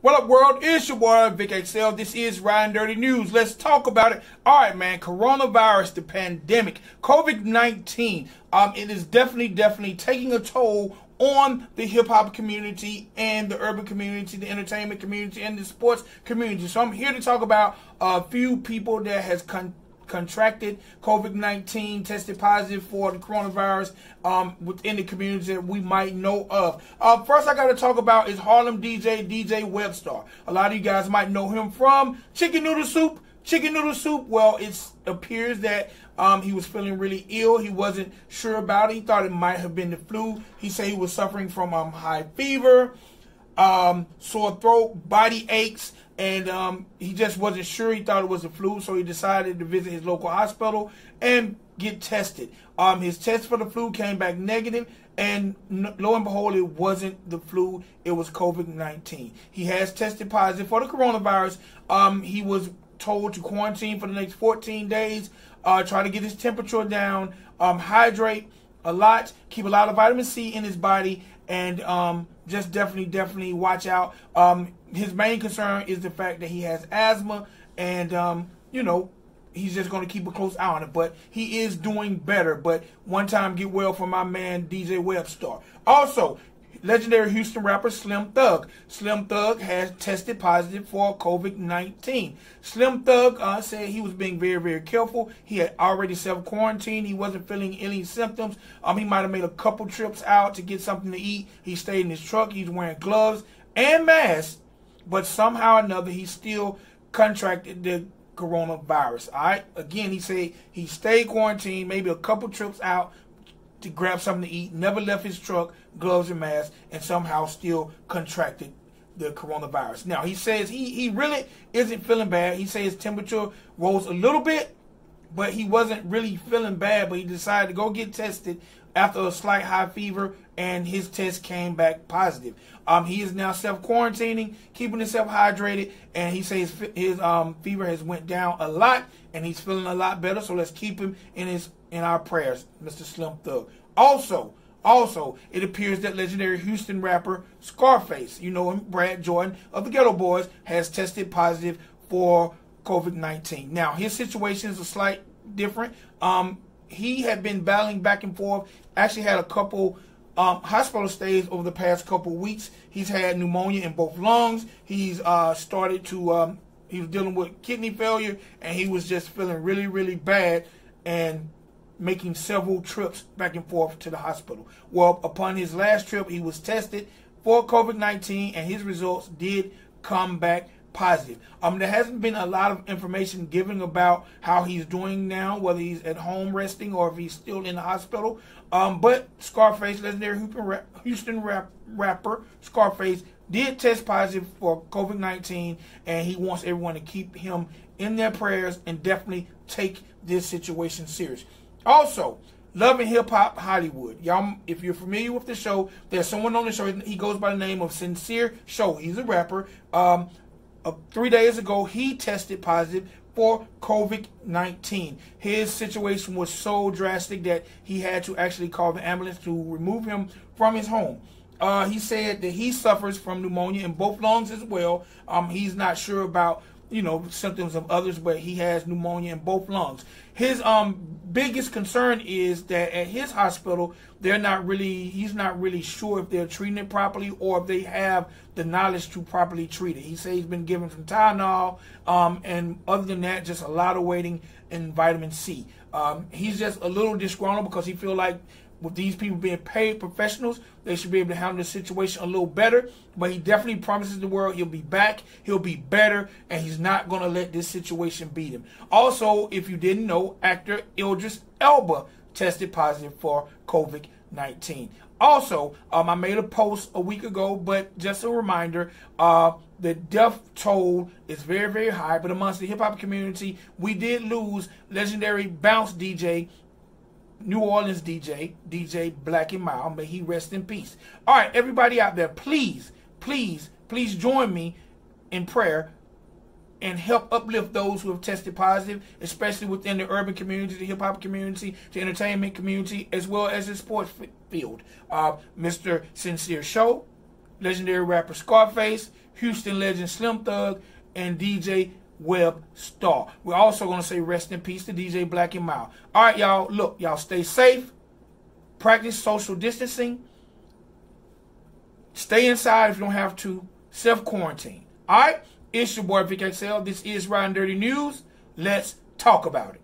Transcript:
What up, world? It's your boy, Vic XL. This is Riding Dirty News. Let's talk about it. All right, man. Coronavirus, the pandemic, COVID-19. It is definitely taking a toll on the hip-hop community and the urban community, the entertainment community, and the sports community. So I'm here to talk about a few people that has contracted COVID-19, tested positive for the coronavirus within the community that we might know of. First I got to talk about is Harlem DJ Webstar. A lot of you guys might know him from Chicken Noodle Soup. Well, it appears that he was feeling really ill. He wasn't sure about it. He thought it might have been the flu. He said he was suffering from high fever, sore throat, body aches, and he just wasn't sure. He thought it was the flu, so he decided to visit his local hospital and get tested. His test for the flu came back negative, and lo and behold, it wasn't the flu. It was COVID-19. He has tested positive for the coronavirus. He was told to quarantine for the next 14 days, try to get his temperature down, hydrate a lot, keep a lot of vitamin C in his body, and just definitely watch out. His main concern is the fact that he has asthma, and he's just going to keep a close eye on it. But he is doing better. But one time get well for my man DJ Webstar. Also, legendary Houston rapper Slim Thug. Slim Thug has tested positive for COVID-19. Slim Thug said he was being very careful. He had already self-quarantined. He wasn't feeling any symptoms. He might have made a couple trips out to get something to eat. He stayed in his truck. He's wearing gloves and masks. But somehow or another, he still contracted the coronavirus. All right? Again, he said he stayed quarantined, maybe a couple trips out to grab something to eat, never left his truck, gloves and mask, and somehow still contracted the coronavirus. Now, he says he really isn't feeling bad. He says his temperature rose a little bit, but he wasn't really feeling bad, but he decided to go get tested after a slight high fever, and his test came back positive. He is now self-quarantining, keeping himself hydrated, and he says his fever has went down a lot, and he's feeling a lot better, so let's keep him in our prayers, Mr. Slim Thug. Also, it appears that legendary Houston rapper Scarface, you know him, Brad Jordan of the Ghetto Boys, has tested positive for COVID-19. Now, his situation is a slight different. He had been battling back and forth, actually had a couple hospital stays over the past couple weeks. He's had pneumonia in both lungs. He's started to, he was dealing with kidney failure, and he was just feeling really bad and making several trips back and forth to the hospital. Well, upon his last trip, he was tested for COVID-19, and his results did come back positive. There hasn't been a lot of information given about how he's doing now, whether he's at home resting or if he's still in the hospital. But Scarface, legendary Houston rapper Scarface, did test positive for COVID-19, and he wants everyone to keep him in their prayers and definitely take this situation serious. Also, Love and Hip Hop Hollywood. Y'all, if you're familiar with the show, there's someone on the show. He goes by the name of Sincere Show. He's a rapper. 3 days ago, he tested positive for COVID-19. His situation was so drastic that he had to actually call the ambulance to remove him from his home. He said that he suffers from pneumonia in both lungs as well. He's not sure about symptoms of others, but he has pneumonia in both lungs. His biggest concern is that at his hospital, he's not really sure if they're treating it properly or if they have the knowledge to properly treat it. He says he's been given some Tylenol, and other than that, just a lot of waiting and vitamin C. He's just a little disgruntled because he feels like with these people being paid professionals, they should be able to handle the situation a little better. But he definitely promises the world he'll be back, he'll be better, and he's not going to let this situation beat him. Also, if you didn't know, actor Idris Elba tested positive for COVID-19. Also, I made a post a week ago, but just a reminder, the death toll is very high. But amongst the hip-hop community, we did lose legendary bounce DJ, New Orleans DJ Black and Mild. May he rest in peace. All right, everybody out there, please join me in prayer and help uplift those who have tested positive, especially within the urban community, the hip-hop community, the entertainment community, as well as the sports field. Mr. Sincere Show, legendary rapper Scarface, Houston legend Slim Thug, and DJ Web Star. We're also going to say rest in peace to DJ Black and Mild. All right, y'all. Look, y'all stay safe. Practice social distancing. Stay inside if you don't have to. Self-quarantine. All right? It's your boy Vic XL. This is Riding Dirty News. Let's talk about it.